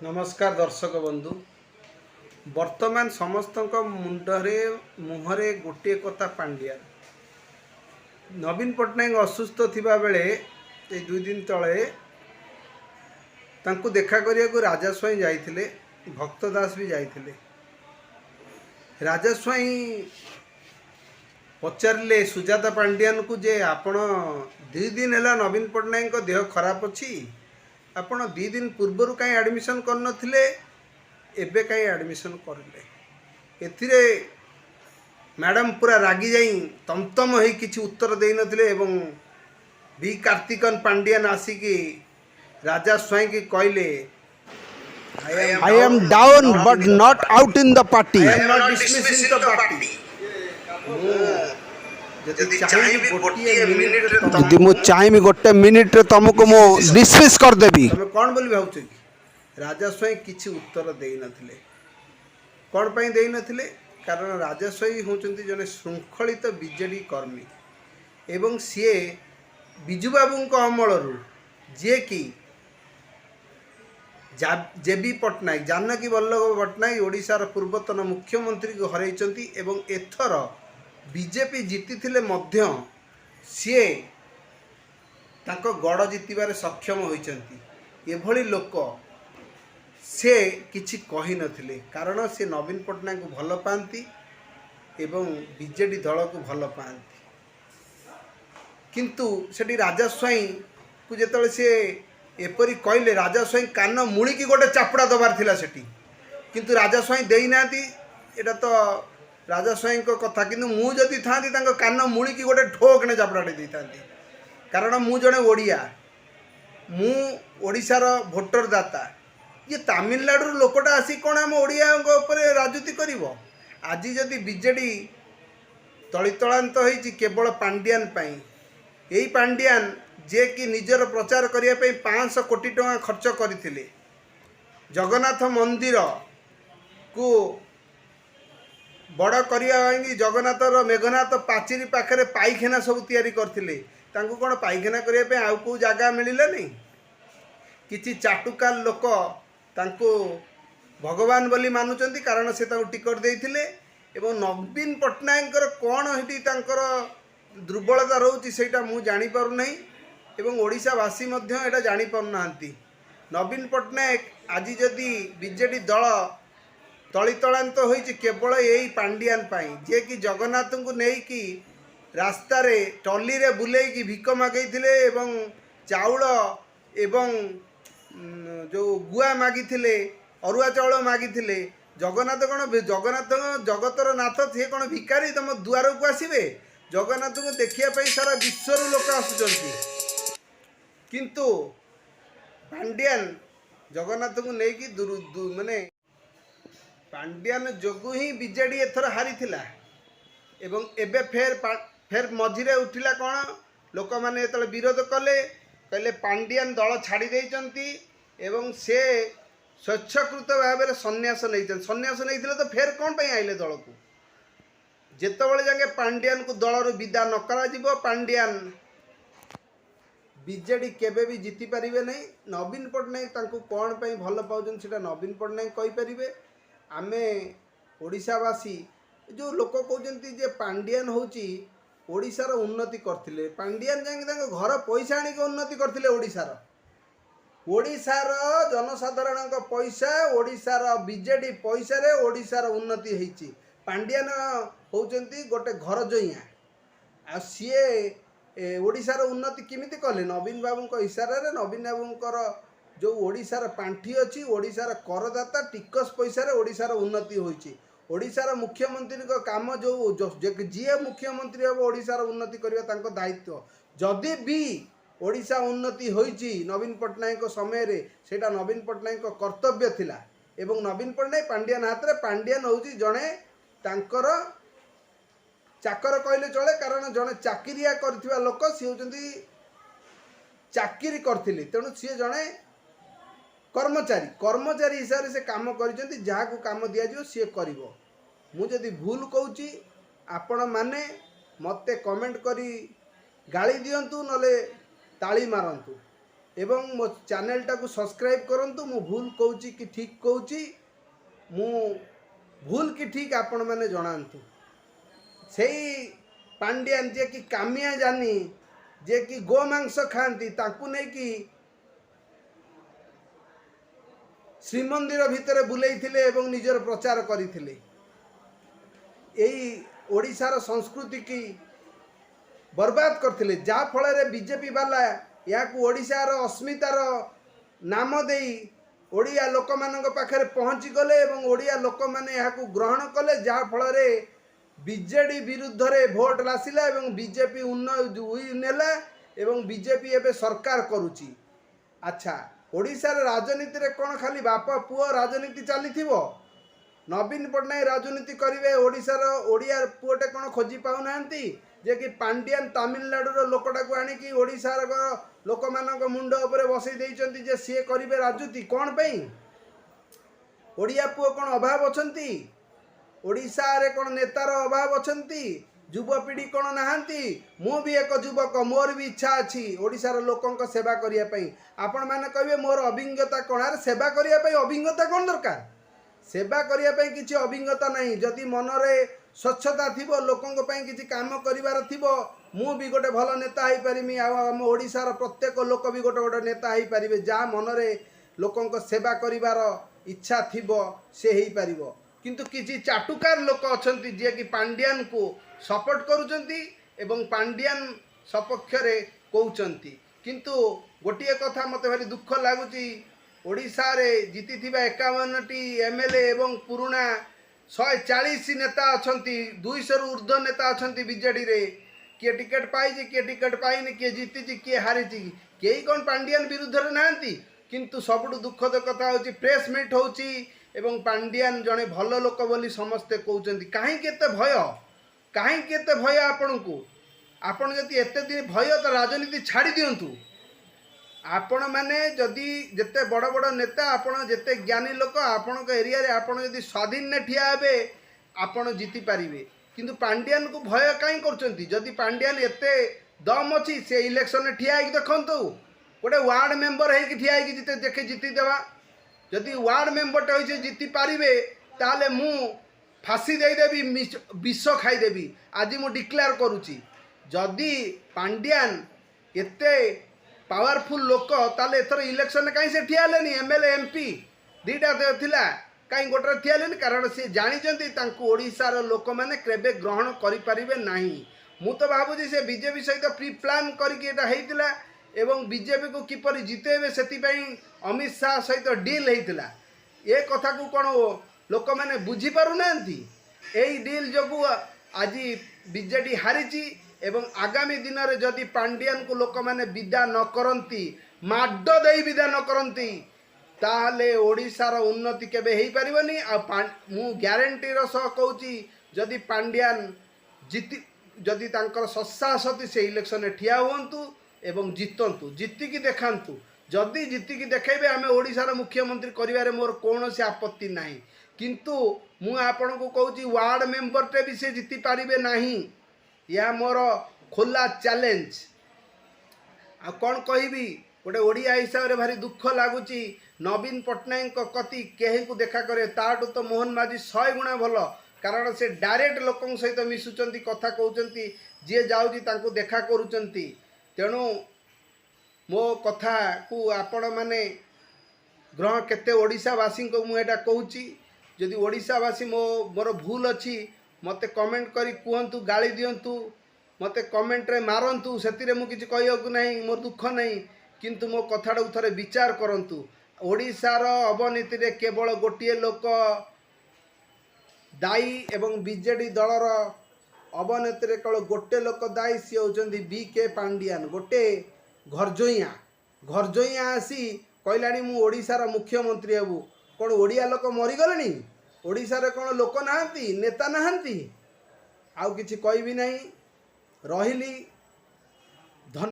नमस्कार दर्शक बंधु। वर्तमान समस्त मुंडरे मुहरे गोटे कथा पांड्या नवीन पट्टनायक असुस्थ थिबा बेले ए 2 दिन तले तांको देखा करिया को राजा स्वाई जाइथिले, भक्त दास भी जाइथिले। राजा स्वाई पचारे सुजाता पांड्यान को जे आपण 2 दिन है नवीन पट्टनायक देह खराब अच्छी आपण 2 दिन पूर्वर कहीं एडमिशन कर नथिले, एबे कहीं एडमिशन करले। एथिरे मैडम पूरा रागी जाई तमतम होई किछि उत्तर देई नथिले एवं बी कार्तिकन पांड्यान आसिकी राजा स्वयं की कहले I am down but not out in the party. I am not dismissing the party. यदि मु चाहेबी गोटे मिनिट रे तुमको मु डिसमिस कर देबी। तुम कौन बोली भावुछ कि राजा स्वयं किछि उत्तर देई नथिले। कौन पई देई नथिले? कारण राजा स्वयं होचंती जने शृंखलित बीजेडी कर्मी एवं सीए बिजू बाबू अमलरू जे कि जेबी पट्टनायक जानकी वल्लभ पट्टनायक ओडिशार पूर्वतन मुख्यमंत्री को हरैचंती एवं एथर बीजेपी जीति मध्य सीए तांको गड़ जितबार सक्षम होइचंती। एभली लोक से किछि कहि नथिले कारण से नवीन पट्टनायक को भल पाती एवं बीजेडी दल को भल पाती। किंतु सेठी राजा स्वाई को जेतले से एपरी कहले राजा स्वाई कान मुड़ी की गोटे चापड़ा दबार थिला सेठी, किंतु राजा स्वाई देई नाती। एटा तो राजा स्वाई को कथा, किंतु मु जदि थांती तांको कान मुड़ी की गोटे ठोकने चापड़ाटे देई थांती। कारण मु जने ओडिया, मु ओडिशार भोटर दाता। ये तमिलनाडु लोकटा आसी कौन आम ओडिया उपरे राजनीति करिवो? आज जदि बीजेडी तलितलांत होइछि केवल पांड्यान पाई, यही पांड्यान जे कि निजर प्रचार करिया पे 500 कोटी टका खर्च करथिले, जगन्नाथ मंदिर को बड़ करिया जगन्नाथर मेघनाथ पाचेरी पाखरे पाइखाना सब तैयारी करथिले। तांको कोन पाइखाना करिया पे आउ को जगह मिलिला नहीं। किछि चाटुकाल लोक तांको भगवान बोली मानुचंती कारण से तांको टिकट देइथिले एवं नवीन पट्टनायकर कौन हेटी तांकर दुर्बलता रोची सेटा मु जानी पारु नहीं एवं ओडिशावासी मध्य एटा जानी पारु नांती। नवीन पट्टनायक आज जदि बीजेडी दल तलितलांत होइछि केवल यही पांड्यान पाई, जे कि जगन्नाथ को नहीं कि रास्ता रे टली रे बुले कि भिक मागैथिले एवं चाउल एवं जो गुआ मागिथिले, अरुआ चाउल मागिथिले। जगन्नाथ कौन जगन्नाथ जगतर नाथ थे कौन भिकारी तुम दुआर को आसबे? जगन्नाथ को देखिया सारा विश्व लोक आसुचंती, किंतु पांड्यान जगन्नाथ को लेकिन माने पांड्यान जोगु ही बीजेडी एथर हारी थिला एवं एबे फेर मझिरे उठिला कौन लोक माने एतले विरोध कले, कहले पांड्यान दल छाड़ी देइचंती एवं से स्वच्छकृत भाव में सन्यास नहीं तो फेर कौन पे आइले दल को? जेतबेले जाके पांड्यान को दलर विदा न करा जिवो, पांड्यान बीजेडी केबे भी जीति पारिबे नहीं। नवीन पट्टनायक तांको कौन पे भल पाउछन सेटा नवीन पट्टनायक कहि परिबे। आमे ओडिशावासी जो लोक कहते जे पांड्यान होची ओडिशार उन्नति करथिले, पांड्यान जाके तांको घर पैसा आनी के उन्नति करथिले। ओडिशार जनसाधारण पैसा, ओडिशार बीजेडी पैसा रे ओडिशार उन्नति होईची। पांड्यान होचंती गोटे घर जोइया आ सीए ओडिशार उन्नति किमिति कले? नवीन बाबू इशारा रे नवीन बाबूंकर जो ओडिशार पांठी अच्छी, ओडिशार करदाता टिकस पैसा रे ओडिशार उन्नति होईची। ओडिशार मुख्यमंत्री को काम जो जी मुख्यमंत्री हम ओडिशार उन्नति करबा तांको दायित्व। जदि भी ओडिशा उन्नति होईची नवीन पट्टनायक समय रे सेटा नवीन पट्टनायक कर्तव्य थिला एवं नवीन पट्टनायक पांड्यान हाथ रे पांड्यान होची जणे तांकर चाकर कहले चले, कारण जणे चाकिरिया करथिबा लोक सी होचंती चाकिरी करथिले, तेणु सी जणे कर्मचारी हिसाब से काम करिसेंती। जहाँ को काम दिया जो सी करिवो। मु जदि भूल कहूची आपण माने मते कमेंट करी गाली दियंतु नले ताली मारंतु एवं मो चैनलटा को सब्सक्राइब करंतु। मु भूल कहूची कि ठीक कहूची, मु भूल कि ठीक आपण मैंने जनातु। से पांड्यान जे कि कामिया जानी जे कि गोमांस खाती ताकू नहीं कि श्रीमंदिर भितर बुलेइथिले एवं निजर प्रचार करिथिले। एई ओडिशार संस्कृति की बर्बाद करथिले, जा फल बीजेपी वाला या ओडिशार अस्मितार नाम देई ओडिया लोक मान पाखे पहुँची गले एवं ओडिया लोक मैंने यहाँ ग्रहण कले, जहाँ फल बीजेडी विरुद्ध रे भोट आसिला एवं बीजेपी नेला एवं बीजेपी एवं सरकार करुची। अच्छा, ओडिशार राजनीति रे कौन खाली बाप पुओ राजनीति चली? नवीन पट्टनायक राजनीति करेंगे ओडिशार ओडिया पुओटे कौन खोजी पाऊना जे कि पांड्यान तमिलनाडु लोकटा को आनिकी ओडिशार लोक मानक मुंड उपरे बसई देइचंती जे सी करेंगे राजनीति कौन पई? ओडिया पुओ कौन अभाव अछंती? ओडिशा रे कौन नेतार अभाव अछंती? युवपीढ़ी कौन नहांती? मु भी एक युवक, मोर भी इच्छा अच्छी ओडिशार लोकंक सेवा करिया पई। आपण माने कहबे मोर अभिज्ञता कौन? अरे सेवा करिया पई अभिज्ञता कौन दरकार? सेवा करिया पई किछि अभिज्ञता नहीं। जदि मनरे स्वच्छता थिबो, लोकंक पई किछि काम करिवार थिबो, मु भी गोटे भल नेता होई परिमी। आम ओडिशार प्रत्येक लोक भी गोटे गोटे नेता होई परिबे। जा मनरे लोकंक सेवा करिवार इच्छा थिबो से होई परिबो। किंतु किछि चाटुकार लोक अछंती जे कि पांड्यान को सपोर्ट करुचंती एवं पांड्यान सपक्ष रे कहउचंती। किंतु गोटिए कथा मते भारी दुख लागुची, ओडिशा रे जीती 51टी एमएलए एवं पुराना 140 नेता अछंती, 200 रु ऊर्ध्व नेता अछंती बीजेडी रे। किए टिकेट पाई, किए टिकेट पाइनी, किए जीती, किए हारी, कई कौन पांड्यान विरुद्ध रे नांती। किंतु सबुठ दुखद कथा होची प्रेस मीट होची एवं पांड्यान जड़े भल लोक बोली समस्ते कहउचंती। काहे केते भय, काहे केते भय आपनकू? आपण जदि एते दिन भय तो राजनीति छाड़ी दियंतु। आपण माने जदि जेते बड़ बड़ नेता, आपण जेते ज्ञानी लोक, आपण एरिया रे आपण जदि स्वाधीन ने ठिया हेबे आपण जीति पारिबे। किंतु पांड्यान को भय काई करचंती? जदि पांड्यान एते दम अछि से इलेक्शन ने ठिया हेकि देखंतु, गोटे वार्ड मेंबर हेकि ठिया हेकि जीते देखे जीति देवा। जदि वार्ड मेंबर होइछे जीति पारिबे ताले मु फांसी दे देबी, विष खाई देबी। आज मु डिक्लेयर करूची, जदि पांड्यान एते पावरफुल लोक ताले एथर इलेक्शन कहीं से ठिया लेनी। एमएलए एमपी दीटा थिला, कहीं गोटे ठिया लेनी, कारण सी जानिचंती तांकू ओडिशार लोक माने केबे ग्रहण करि परिबे नाही। मु तो भाबुजी से बीजेपी सहित प्री प्लान करके एटा हेइतिला एवं बीजेपी को किपरि जितेबे सेति पई अमित शाह सहित डील हेइतिला। ए कथा को कोन लोक माने बुझी पारु नांती। एई डील जोगु आज बीजेडी हारिची एवं आगामी दिन में जदि पांड्यान को लोक माने विदा न करंती, माड दे विदा न करंती, ताले ओडिशार उन्नति केबे हेई परिबनी। आ मु ग्यारंटी रो सह कहूची, जदि पांड्यान जीति, जदि तांकर सत्सासती से इलेक्शन में ठिया हुअंतु एवं जितंतु, जीतिकी देखांतु। जदि जीतिकी देखेबे आमे ओडिशार मुख्यमंत्री करिवारे मोर कोनोसी आपत्ति नाही। किंतु मु आपन को कहूची वार्ड मेंबर टे भी से जीति पारिबे नाही। या मोर खोला चैलेंज। आ कौन कहबी, गोटे ओडिया हिसाब से भारी दुख लगुच। नवीन पट्टनायक कति कहीं को देखा करे ताठू तो मोहन माझी 100 गुणा भल, कारण से डायरेक्ट लोक सहित मिशुंट कथा कहते, जी जाऊँगी देखा करुँच। तेणु मो कथा को आपण मैंने ग्रहण केते ओडिशावासी को मुझे कहूँ। जदि ओडिशावासी मोर भूल अच्छी मते कमेंट करी कहतु, गाली दियंतु, मते कमेंट रे मारंतु, सेतिरे मु किछि कहयकु नाही, मोर दुख नाही। किंतु मो कथाटा थरे विचार करंतु। ओडिशार अवनीति रे केवल गोटिए लोक दायी एवं बीजेडी दलर अवनीति रे केवल गोटे लोक दायी, सी होचंदी बीके पांड्यान। गोटे घरजोइया आसी कहलानी मु ओडिशार मुख्यमंत्री हेबु। कोन ओडिया लोक मरीगलेनी? ओडिशार कौन लोक नहांती, नेता नहांती? आउ किछि कहबी नहीं। रहिली।